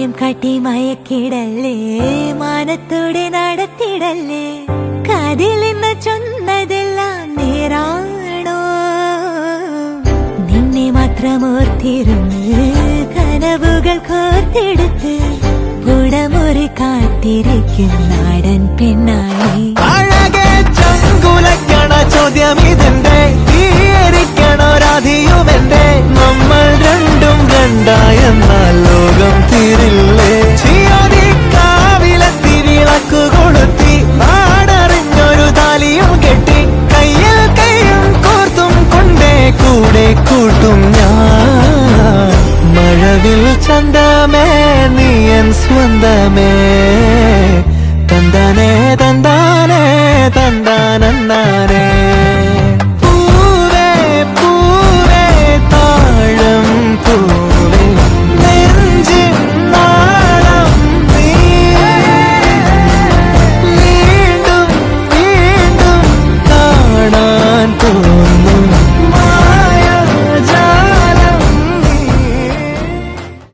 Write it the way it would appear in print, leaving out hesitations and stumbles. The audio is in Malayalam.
മായം കാട്ടി മയക്കിടല്ലേ, മാനത്തോടെ നടത്തിടല്ലേ, കാതിലെന്ന് ചൊന്നതെല്ലാം നേരാണോ? നിന്നെ മാത്രം ഓർത്തിരുന്ന് കനവുകൾ കോർത്തെടുത്ത് പുടമുറി കാത്തിരിക്കും നാടൻ പെണ്ണായി. അഴകെ ചങ്കുലക്കണ ചോദ്യം ഇതെന്റെ, തീയരിക്കണോ രാധിയുമെന്റെ, നമ്മൾ രണ്ടും രണ്ടായെന്നാൽ ലോകം തീരില്ലേ? ചിയോദിക്കാവിലെത്തി വിളക്കു കൊളുത്തി പാടറിഞ്ഞൊരു താലിയും കെട്ടി കയ്യിൽ കൈയും കോർത്തും കൊണ്ടേ കൂടെ കൂട്ടും ഞാൻ. മഴവിൽ ചന്തമേ നീയൻ സ്വന്തമേ, തന്താനേ തന്താനേ തന്താനേ.